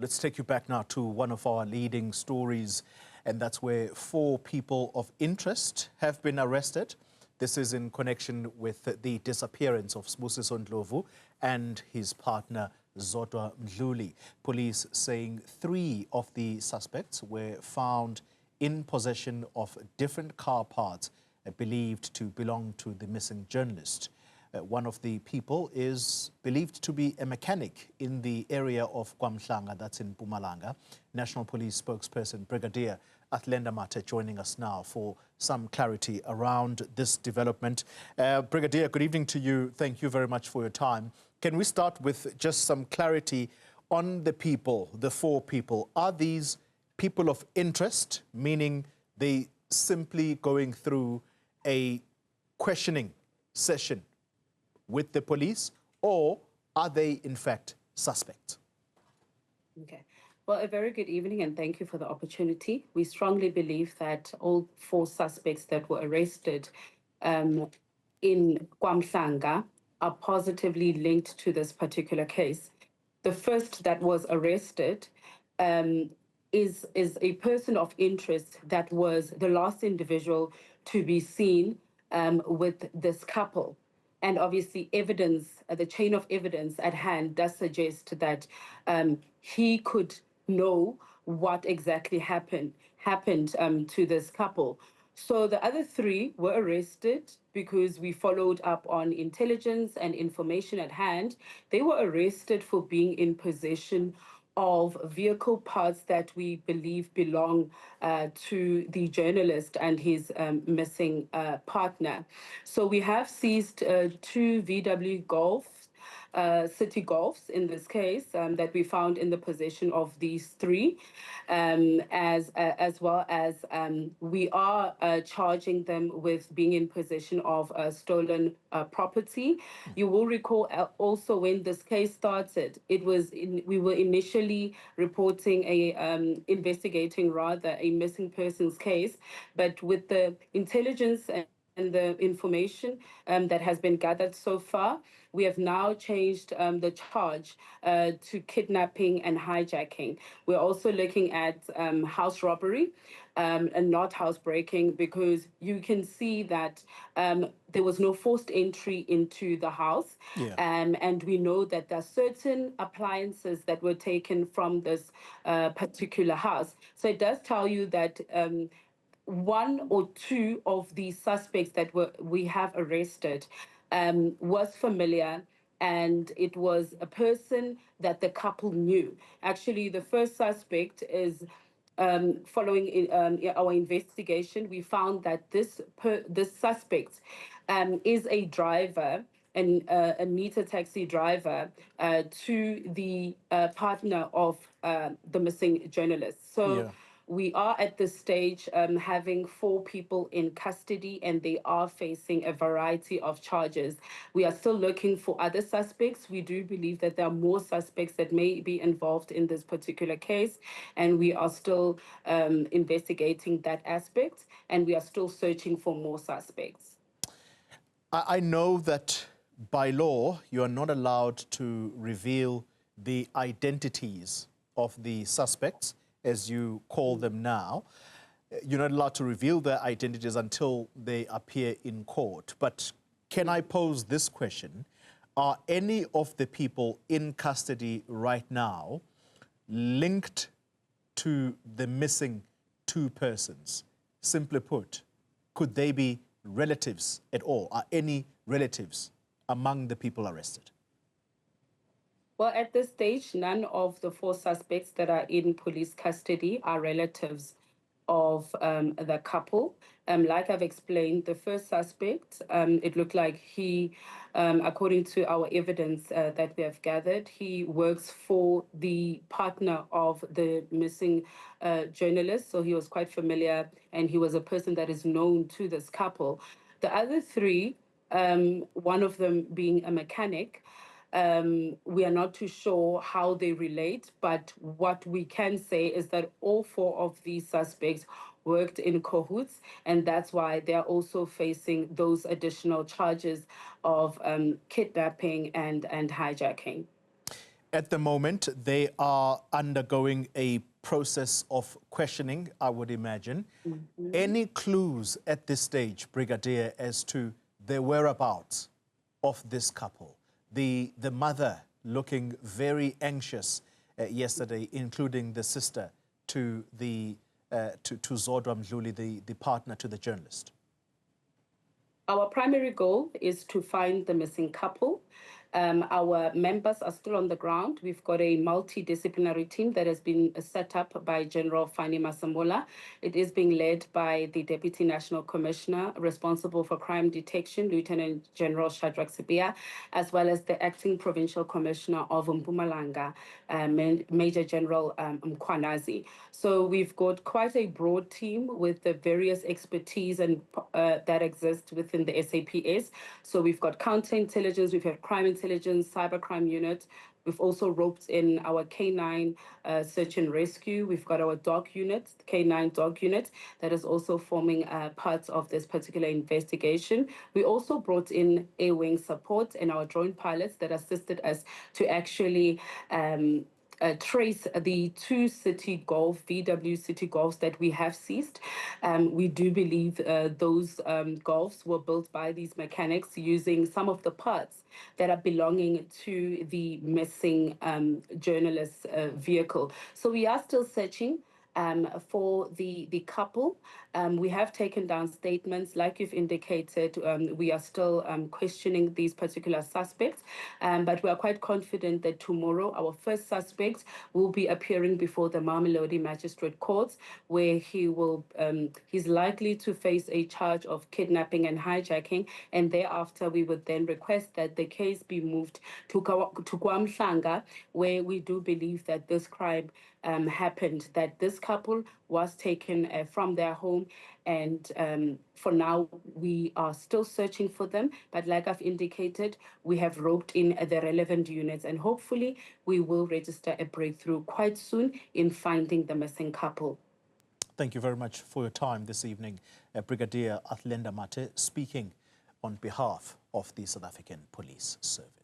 Let's take you back now to one of our leading stories, and that's where 4 people of interest have been arrested. This is in connection with the disappearance of Sibusiso Ndlovu and his partner Zodwa Mdluli. Police saying 3 of the suspects were found in possession of different car parts believed to belong to the missing journalist. One of the people is believed to be a mechanic in the area of KwaMhlanga, that's in Mpumalanga. National Police spokesperson Brigadier Athlenda Mathe joining us now for some clarity around this development. Brigadier, good evening to you. Thank you very much for your time. Can we start with just some clarity on the people, the 4 people? Are these people of interest, meaning they simply going through a questioning session with the police, or are they in fact suspects? Okay. Well, a very good evening and thank you for the opportunity. We strongly believe that all 4 suspects that were arrested in KwaMhlanga are positively linked to this particular case. The first that was arrested is a person of interest that was the last individual to be seen with this couple. And obviously evidence, the chain of evidence at hand does suggest that he could know what exactly happened to this couple. So the other 3 were arrested because we followed up on intelligence and information at hand. They were arrested for being in possession of vehicle parts that we believe belong to the journalist and his missing partner. So we have seized 2 VW Golf, city Golfs in this case, that we found in the possession of these 3, as well as we are charging them with being in possession of stolen property. You will recall also when this case started, we were initially reporting investigating a missing persons case, but with the intelligence and the information that has been gathered so far, we have now changed the charge to kidnapping and hijacking. We're also looking at house robbery and not housebreaking, because you can see that there was no forced entry into the house. Yeah. And we know that there are certain appliances that were taken from this particular house. So it does tell you that 1 or 2 of the suspects that we have arrested was familiar, and it was a person that the couple knew. Actually, the first suspect is following our investigation, we found that this suspect is a driver and a meter taxi driver to the partner of the missing journalist. So. Yeah. We are at this stage having 4 people in custody, and they are facing a variety of charges. We are still looking for other suspects. We do believe that there are more suspects that may be involved in this particular case, and we are still investigating that aspect, and we are still searching for more suspects. I know that by law, you are not allowed to reveal the identities of the suspects, as you call them now. You're not allowed to reveal their identities until they appear in court. But can I pose this question? Are any of the people in custody right now linked to the missing 2 persons? Simply put, could they be relatives at all? Are any relatives among the people arrested? Well, at this stage, none of the 4 suspects that are in police custody are relatives of the couple. Like I've explained, the first suspect, it looked like he, according to our evidence that we have gathered, he works for the partner of the missing journalist. So he was quite familiar, and he was a person that is known to this couple. The other 3, one of them being a mechanic, we are not too sure how they relate, but what we can say is that all 4 of these suspects worked in cahoots, and that's why they're also facing those additional charges of kidnapping and hijacking. At the moment, they are undergoing a process of questioning, I would imagine. Any clues at this stage, Brigadier, as to the whereabouts of this couple? The mother looking very anxious yesterday, including the sister to Zodwa Mdluli, the partner to the journalist. Our primary goal is to find the missing couple. Our members are still on the ground. We've got a multidisciplinary team that has been set up by General Fani Masamola. It is being led by the Deputy National Commissioner responsible for crime detection, Lieutenant General Shadrack Sibia, as well as the Acting Provincial Commissioner of Mpumalanga, Major General Mkwanazi. So we've got quite a broad team with the various expertise and that exist within the SAPS. So we've got counterintelligence, we've had crime intelligence, cybercrime unit. We've also roped in our K9 search and rescue. We've got our dog unit, K9 dog unit, that is also forming part of this particular investigation. We also brought in A-wing support and our drone pilots that assisted us to actually trace the two City Golf, VW City Golfs that we have seized. We do believe those Golfs were built by these mechanics using some of the parts that are belonging to the missing journalist's vehicle. So we are still searching for the couple. We have taken down statements. Like you've indicated, we are still questioning these particular suspects, but we are quite confident that tomorrow our first suspect will be appearing before the Mamelodi Magistrate Courts, where he's likely to face a charge of kidnapping and hijacking, and thereafter we would then request that the case be moved to KwaMhlanga, where we do believe that this crime happened, that this couple was taken from their home, and for now we are still searching for them, but like I've indicated, we have roped in the relevant units, and hopefully we will register a breakthrough quite soon in finding the missing couple. Thank you very much for your time this evening. Brigadier Athlenda Mathe speaking on behalf of the South African Police Service.